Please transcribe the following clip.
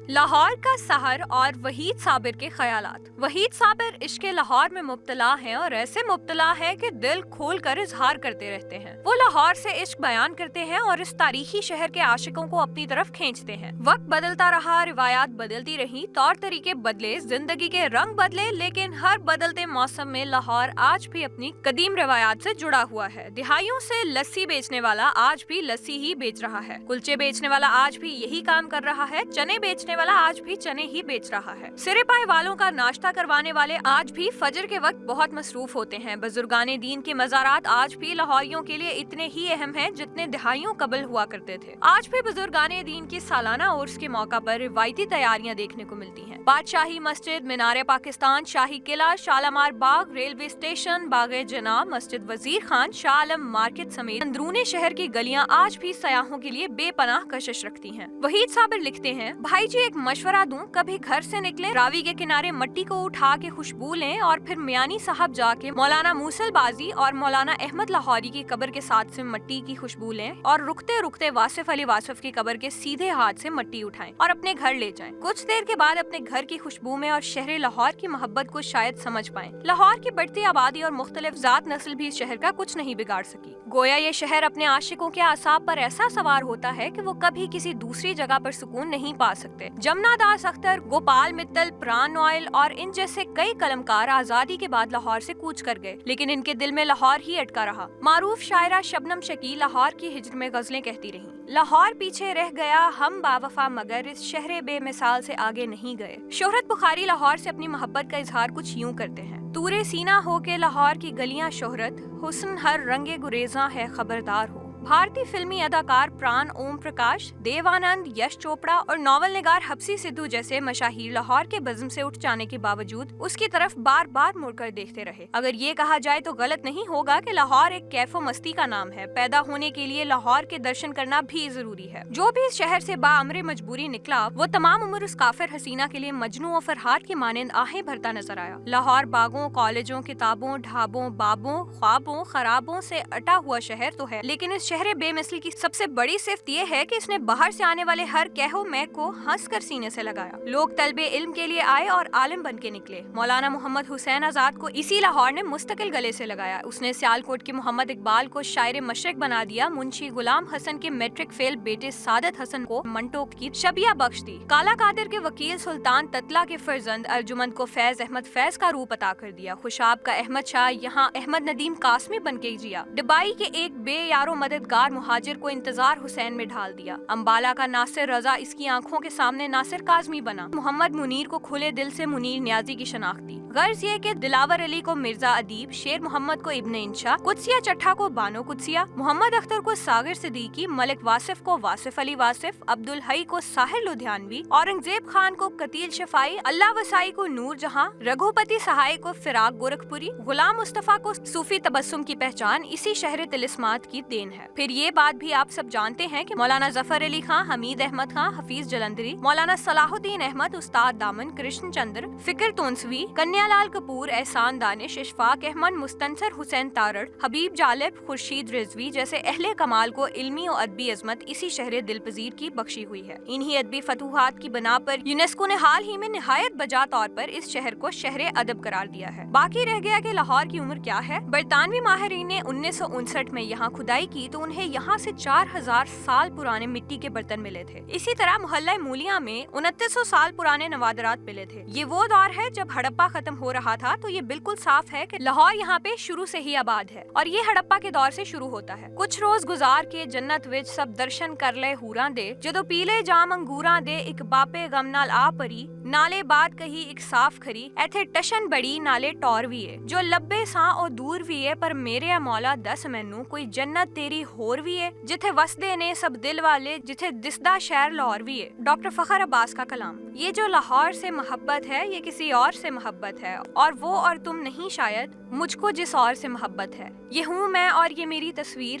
لاہور کا سحر اور وحید صابر کے خیالات۔ وحید صابر عشق لاہور میں مبتلا ہیں اور ایسے مبتلا ہے کہ دل کھول کر اظہار کرتے رہتے ہیں۔ وہ لاہور سے عشق بیان کرتے ہیں اور اس تاریخی شہر کے عاشقوں کو اپنی طرف کھینچتے ہیں۔ وقت بدلتا رہا، روایات بدلتی رہی، طور طریقے بدلے، زندگی کے رنگ بدلے، لیکن ہر بدلتے موسم میں لاہور آج بھی اپنی قدیم روایات سے جڑا ہوا ہے۔ دہائیوں سے لسی بیچنے والا آج بھی لسی ہی بیچ رہا ہے، کلچے بیچنے والا آج بھی یہی کام کر رہا ہے، چنے بیچنے والا آج بھی چنے ہی بیچ رہا ہے، سرے پائے والوں کا ناشتہ کروانے والے آج بھی فجر کے وقت بہت مصروف ہوتے ہیں۔ بزرگان دین کے مزارات آج بھی لاہوریوں کے لیے اتنے ہی اہم ہیں جتنے دہائیوں قبل ہوا کرتے تھے۔ آج بھی بزرگان دین کی سالانہ عرس کے موقع پر روایتی تیاریاں دیکھنے کو ملتی ہیں۔ بادشاہی مسجد، مینار پاکستان، شاہی قلعہ، شالمار باغ، ریلوے اسٹیشن، باغ جناب، مسجد وزیر خان، شاہ عالم مارکیٹ سمیت اندرون شہر کی گلیاں آج بھی سیاحوں کے لیے بے پناہ کشش رکھتی ہیں۔ وحید صابر لکھتے ہیں، بھائی جی ایک مشورہ دوں، کبھی گھر سے نکلیں، راوی کے کنارے مٹی کو اٹھا کے خوشبو لیں اور پھر میانی صاحب جا کے مولانا موسل بازی اور مولانا احمد لاہوری کی قبر کے ساتھ سے مٹی کی خوشبو لیں اور رکتے رکتے واصف علی واصف کی قبر کے سیدھے ہاتھ سے مٹی اٹھائیں اور اپنے گھر لے جائیں۔ کچھ دیر کے بعد اپنے گھر کی خوشبو میں اور شہر لاہور کی محبت کو شاید سمجھ پائیں۔ لاہور کی بڑھتی آبادی اور مختلف ذات نسل بھی اس شہر کا کچھ نہیں بگاڑ سکی۔ گویا یہ شہر اپنے عاشقوں کے اعصاب پر ایسا سوار ہوتا ہے کہ وہ کبھی کسی دوسری جگہ پر سکون نہیں پا سکتے۔ جمنا داس اختر، گوپال متل، پران نوئل اور ان جیسے کئی قلمکار آزادی کے بعد لاہور سے کوچ کر گئے، لیکن ان کے دل میں لاہور ہی اٹکا رہا۔ معروف شاعرہ شبنم شکی لاہور کی ہجر میں غزلیں کہتی رہیں، لاہور پیچھے رہ گیا ہم باوفا مگر اس شہر بے مثال سے آگے نہیں گئے۔ شہرت بخاری لاہور سے اپنی محبت کا اظہار کچھ یوں کرتے ہیں، تورے سینہ ہو کے لاہور کی گلیاں شہرت، حسن ہر رنگ گریزاں ہے خبردار ہو۔ بھارتی فلمی اداکار پران اوم پرکاش، دیو آنند، یش چوپڑا اور ناول نگار ہپسی سدھو جیسے مشاہیر لاہور کے بزم سے اٹھ جانے کے باوجود اس کی طرف بار بار مڑ کر دیکھتے رہے۔ اگر یہ کہا جائے تو غلط نہیں ہوگا کہ لاہور ایک کیف و مستی کا نام ہے۔ پیدا ہونے کے لیے لاہور کے درشن کرنا بھی ضروری ہے۔ جو بھی اس شہر سے باامر مجبوری نکلا، وہ تمام عمر اس کافر حسینہ کے لیے مجنوں و فرحات کی مانند آہیں بھرتا نظر آیا۔ لاہور باغوں، کالجوں، کتابوں، ڈھابوں، بابوں، خوابوں، خرابوں سے اٹا ہوا شہر تو ہے، لیکن اس شہر بے مثل کی سب سے بڑی صفت یہ ہے کہ اس نے باہر سے آنے والے ہر کہو میں کو ہنس کر سینے سے لگایا۔ لوگ طلب علم کے لیے آئے اور عالم بن کے نکلے۔ مولانا محمد حسین آزاد کو اسی لاہور نے مستقل گلے سے لگایا۔ اس نے سیالکوٹ کے محمد اقبال کو شاعر مشرق بنا دیا۔ منشی غلام حسن کے میٹرک فیل بیٹے سعادت حسن کو منٹو کی شبیہ بخش دی۔ کالا قادر کے وکیل سلطان تتلا کے فرزند ارجمند کو فیض احمد فیض کا روپ عطا کر دیا۔ خوشاب کا احمد شاہ یہاں احمد ندیم قاسمی بن کے جیا۔ ڈبائی کے ایک بے یارو مددگار مہاجر کو انتظار حسین میں ڈھال دیا۔ امبالہ کا ناصر رضا اس کی آنکھوں کے سامنے ناصر کاظمی بنا۔ محمد منیر کو کھلے دل سے منیر نیازی کی شناخت دی۔ غرض یہ کہ دلاور علی کو مرزا ادیب، شیر محمد کو ابن انشا، قدسیہ چٹھا کو بانو قدسیہ، محمد اختر کو ساغر صدیقی، ملک واصف کو واصف علی واصف، عبدالحی کو ساحر لدھیانوی، اورنگزیب خان کو قتیل شفائی، اللہ وسائی کو نور جہاں، رگھوپتی سہائے کو فراق گورکھپوری، غلام مصطفیٰ کو صوفی تبسم کی پہچان اسی شہر طلسمات کی دین ہے۔ پھر یہ بات بھی آپ سب جانتے ہیں کہ مولانا ظفر علی خان، حمید احمد خان، حفیظ جلندری، مولانا صلاح الدین احمد، استاد دامن کرشن چندر، فکر تونسوی، کنیا لال کپور، احسان دانش، اشفاق احمد، مستنصر حسین تارڑ، حبیب جالب، خورشید رضوی جیسے اہل کمال کو علمی و ادبی عظمت اسی شہر دلپذیر کی بخشی ہوئی ہے۔ انہی ادبی فتوحات کی بنا پر یونیسکو نے حال ہی میں نہایت بجا طور پر اس شہر کو شہر ادب قرار دیا ہے۔ باقی رہ گیا کہ لاہور کی عمر کیا ہے۔ برطانوی ماہرین نے 1959 میں یہاں کھدائی کی تو انہیں یہاں سے 4000 سال پرانے مٹی کے برتن ملے تھے۔ اسی طرح محلہ مولیاں میں 2900 سال پرانے نوادرات ملے تھے۔ یہ وہ دور ہے جب ہڑپا ختم ہو رہا تھا، تو یہ بالکل صاف ہے کہ لاہور یہاں پہ شروع سے ہی آباد ہے اور یہ ہڑپا کے دور سے شروع ہوتا ہے۔ کچھ روز گزار کے جنت وچ سب درشن کر لے ہوراں دے، جدو پیلے جام انگوراں دے ایک باپے غم نال آ پری، نالے بات کہی ایک صاف کھری، ایتھے ٹشن بڑی نالے ٹور وی ہے، جو لبے ساں او دور وی ہے، پر میرے مولا دس مینوں کوئی جنت تیری ہور وی ہے، جتھے وسدے نے سب دل والے، جتھے دسدا شہر لاہور وی ہے۔ ڈاکٹر فخر عباس کا کلام۔ یہ جو لاہور سے محبت ہے یہ کسی اور سے محبت ہے، اور وہ اور تم نہیں شاید، مجھ کو جس اور سے محبت ہے۔ یہ ہوں میں اور یہ میری تصویر،